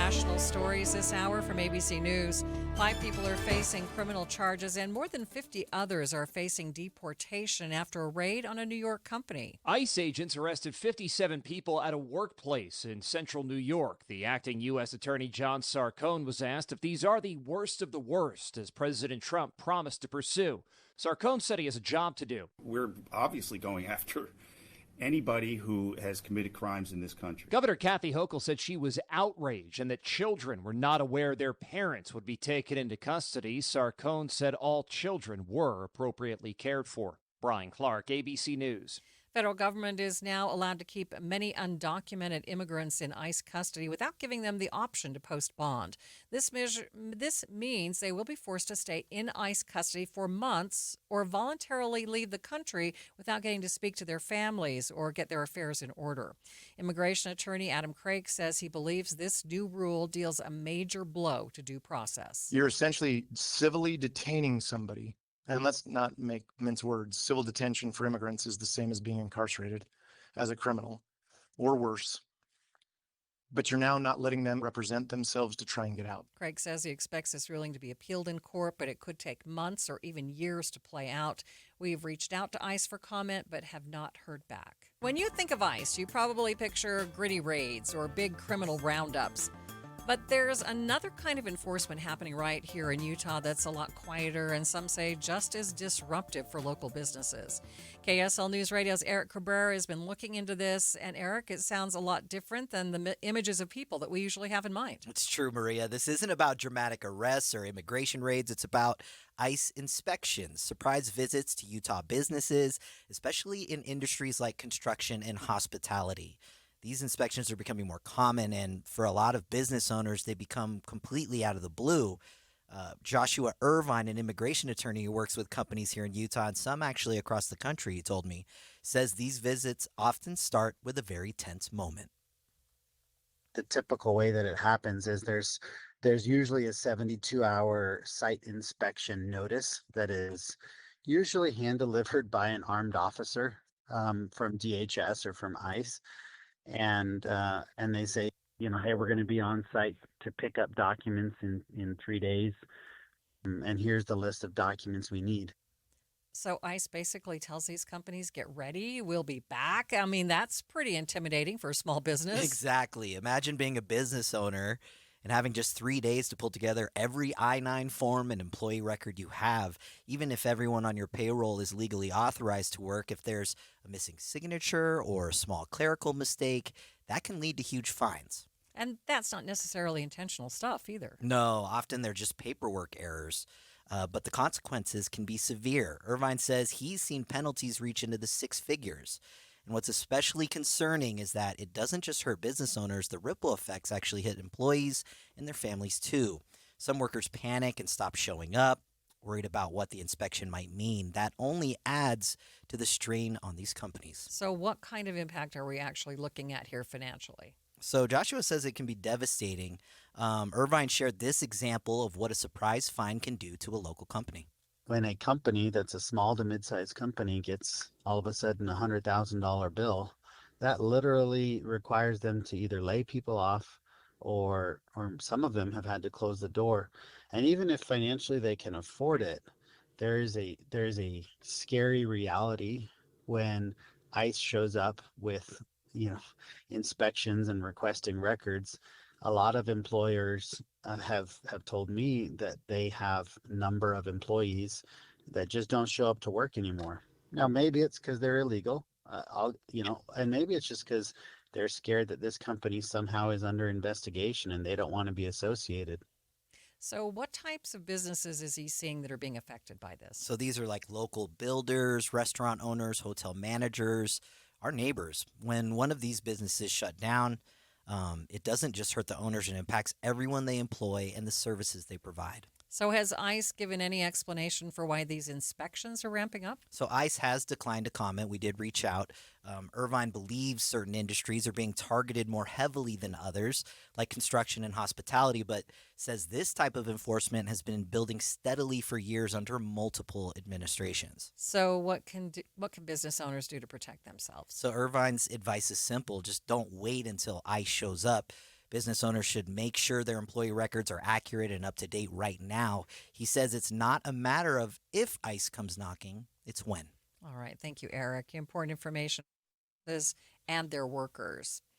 national stories this hour from ABC News. 5 people are facing criminal charges and more than 50 others are facing deportation after a raid on a New York company. ICE agents arrested 57 people at a workplace in central New York. The acting U.S. Attorney John Sarcone was asked if these are the worst of the worst, as President Trump promised to pursue. Sarcone said he has a job to do. We're obviously going after anybody who has committed crimes in this country. Governor Kathy Hochul said she was outraged and that children were not aware their parents would be taken into custody. Sarcone said all children were appropriately cared for. Brian Clark, ABC News. Federal government is now allowed to keep many undocumented immigrants in ICE custody without giving them the option to post bond. This means they will be forced to stay in ICE custody for months or voluntarily leave the country without getting to speak to their families or get their affairs in order. Immigration attorney Adam Craig says he believes this new rule deals a major blow to due process. You're essentially civilly detaining somebody. And let's not mince words. Civil detention for immigrants is the same as being incarcerated as a criminal or worse. But you're now not letting them represent themselves to try and get out. Craig says he expects this ruling to be appealed in court, but it could take months or even years to play out. We've reached out to ICE for comment, but have not heard back. When you think of ICE, you probably picture gritty raids or big criminal roundups. But there's another kind of enforcement happening right here in Utah that's a lot quieter and some say just as disruptive for local businesses. KSL NewsRadio's Eric Cabrera has been looking into this. And Eric, it sounds a lot different than the images of people that we usually have in mind. It's true, Maria. This isn't about dramatic arrests or immigration raids. It's about ICE inspections, surprise visits to Utah businesses, especially in industries like construction and hospitality. These inspections are becoming more common, and for a lot of business owners, they become completely out of the blue. Joshua Irvine, an immigration attorney who works with companies here in Utah and some actually across the country, he told me, says these visits often start with a very tense moment. The typical way that it happens is there's usually a 72-hour site inspection notice that is usually hand-delivered by an armed officer from DHS or from ICE. And they say, hey, we're going to be on site to pick up documents in 3 days. And here's the list of documents we need. So ICE basically tells these companies, get ready, we'll be back. I mean, that's pretty intimidating for a small business. Exactly. Imagine being a business owner and having just 3 days to pull together every I-9 form and employee record you have, even if everyone on your payroll is legally authorized to work. If there's a missing signature or a small clerical mistake, that can lead to huge fines. And that's not necessarily intentional stuff either. No, often they're just paperwork errors. But the consequences can be severe. Irvine says he's seen penalties reach into the 6 figures. And what's especially concerning is that it doesn't just hurt business owners. The ripple effects actually hit employees and their families too. Some workers panic and stop showing up, worried about what the inspection might mean. That only adds to the strain on these companies. So what kind of impact are we actually looking at here financially? So Joshua says it can be devastating. Irvine shared this example of what a surprise fine can do to a local company. When a company that's a small to mid-sized company gets all of a sudden a $100,000 bill, that literally requires them to either lay people off or some of them have had to close the door. And even if financially they can afford it, there's a scary reality when ICE shows up with, inspections and requesting records. A lot of employers have told me that they have a number of employees that just don't show up to work anymore. Now, maybe it's because they're illegal, and maybe it's just because they're scared that this company somehow is under investigation and they don't want to be associated. So what types of businesses is he seeing that are being affected by this? So these are like local builders, restaurant owners, hotel managers, our neighbors. When one of these businesses shut down, it doesn't just hurt the owners, it impacts everyone they employ and the services they provide. So has ICE given any explanation for why these inspections are ramping up? So ICE has declined to comment. We did reach out. Irvine believes certain industries are being targeted more heavily than others, like construction and hospitality, but says this type of enforcement has been building steadily for years under multiple administrations. So what can business owners do to protect themselves? So Irvine's advice is simple. Just don't wait until ICE shows up. Business owners should make sure their employee records are accurate and up to date right now. He says it's not a matter of if ICE comes knocking, it's when. All right. Thank you, Eric. Important information. This and their workers.